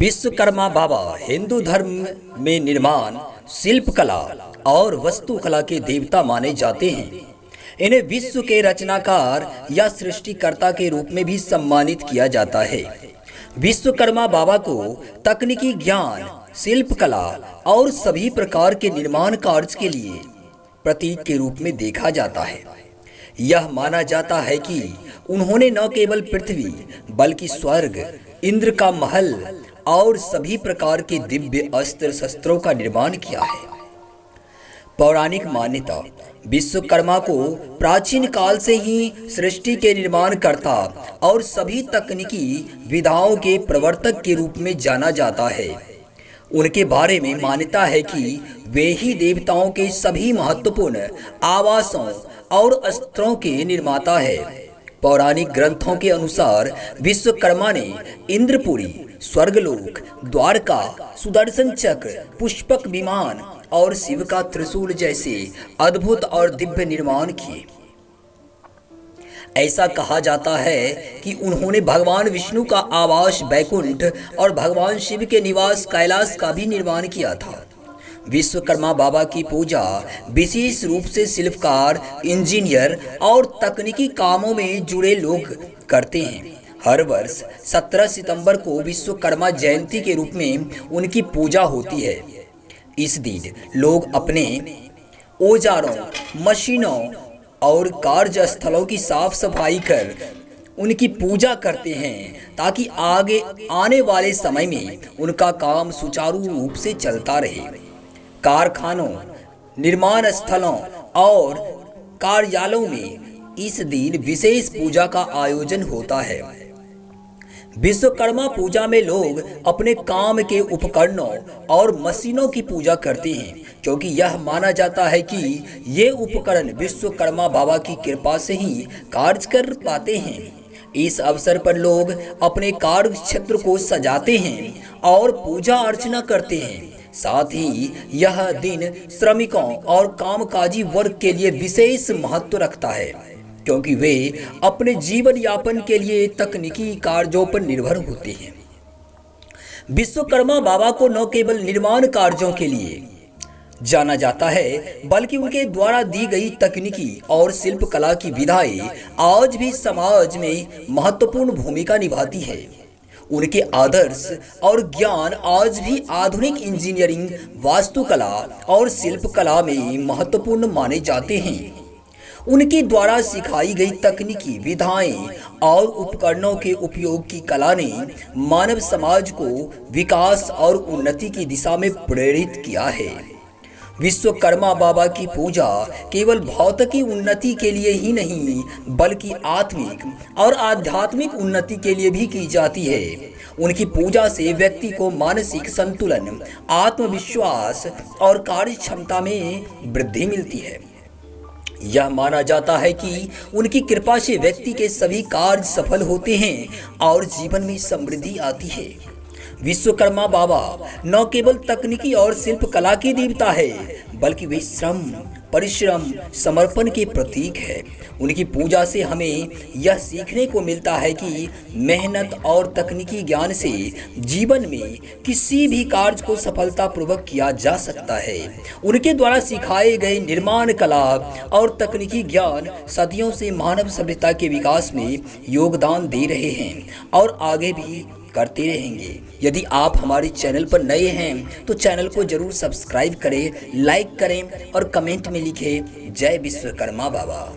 विश्वकर्मा बाबा हिंदू धर्म में निर्माण, शिल्पकला और वास्तुकला के देवता माने जाते हैं। इन्हें विश्व के रचनाकार या सृष्टिकर्ता के रूप में भी सम्मानित किया जाता है। विश्वकर्मा बाबा को तकनीकी ज्ञान, शिल्पकला और सभी प्रकार के निर्माण कार्य के लिए प्रतीक के रूप में देखा जाता है। यह माना जाता है कि उन्होंने न केवल पृथ्वी बल्कि स्वर्ग, इंद्र का महल और सभी प्रकार के दिव्य अस्त्र शस्त्रों का निर्माण किया है। पौराणिक मान्यता विश्वकर्मा को प्राचीन काल से ही सृष्टि के निर्माण कर्ता और सभी तकनीकी विधाओं के प्रवर्तक के रूप में जाना जाता है। उनके बारे में मान्यता है कि वे ही देवताओं के सभी महत्वपूर्ण आवासों और अस्त्रों के निर्माता है। पौराणिक ग्रंथों के अनुसार विश्वकर्मा ने इंद्रपुरी, स्वर्गलोक, द्वारका, सुदर्शन चक्र, पुष्पक विमान और शिव का त्रिशूल जैसे अद्भुत और दिव्य निर्माण किए। ऐसा कहा जाता है कि उन्होंने भगवान विष्णु का आवास बैकुंठ और भगवान शिव के निवास कैलाश का भी निर्माण किया था। विश्वकर्मा बाबा की पूजा विशेष रूप से शिल्पकार, इंजीनियर और तकनीकी कामों में जुड़े लोग करते हैं। हर वर्ष 17 सितंबर को विश्वकर्मा जयंती के रूप में उनकी पूजा होती है। इस दिन लोग अपने औजारों, मशीनों और कार्यस्थलों की साफ सफाई कर उनकी पूजा करते हैं ताकि आगे आने वाले समय में उनका काम सुचारू रूप से चलता रहे। कारखानों, निर्माण स्थलों और कार्यालयों में इस दिन विशेष पूजा का आयोजन होता है। विश्वकर्मा पूजा में लोग अपने काम के उपकरणों और मशीनों की पूजा करते हैं, क्योंकि यह माना जाता है कि ये उपकरण विश्वकर्मा बाबा की कृपा से ही कार्य कर पाते हैं। इस अवसर पर लोग अपने कार्य क्षेत्र को सजाते हैं और पूजा अर्चना करते हैं। साथ ही यह दिन श्रमिकों और कामकाजी वर्ग के लिए विशेष महत्व रखता है, क्योंकि वे अपने जीवन यापन के लिए तकनीकी कार्यों पर निर्भर होते हैं। विश्वकर्मा बाबा को न केवल निर्माण कार्यों के लिए जाना जाता है, बल्कि उनके द्वारा दी गई तकनीकी और शिल्पकला की विधाएं आज भी समाज में महत्वपूर्ण भूमिका निभाती है। उनके आदर्श और ज्ञान आज भी आधुनिक इंजीनियरिंग, वास्तुकला और शिल्पकला में महत्वपूर्ण माने जाते हैं। उनके द्वारा सिखाई गई तकनीकी विधाएं और उपकरणों के उपयोग की कला ने मानव समाज को विकास और उन्नति की दिशा में प्रेरित किया है। विश्वकर्मा बाबा की पूजा केवल भौतिकी उन्नति के लिए ही नहीं, बल्कि आत्मिक और आध्यात्मिक उन्नति के लिए भी की जाती है। उनकी पूजा से व्यक्ति को मानसिक संतुलन, आत्मविश्वास और कार्य क्षमता में वृद्धि मिलती है। यह माना जाता है कि उनकी कृपा से व्यक्ति के सभी कार्य सफल होते हैं और जीवन में समृद्धि आती है। विश्वकर्मा बाबा न केवल तकनीकी और शिल्पकला के देवता है, बल्कि वे श्रम, परिश्रम, समर्पण के प्रतीक है। उनकी पूजा से हमें यह सीखने को मिलता है कि मेहनत और तकनीकी ज्ञान से जीवन में किसी भी कार्य को सफलतापूर्वक किया जा सकता है। उनके द्वारा सिखाए गए निर्माण कला और तकनीकी ज्ञान सदियों से मानव सभ्यता के विकास में योगदान दे रहे हैं और आगे भी करते रहेंगे। यदि आप हमारे चैनल पर नए हैं तो चैनल को जरूर सब्सक्राइब करें, लाइक करें और कमेंट में लिखें जय विश्वकर्मा बाबा।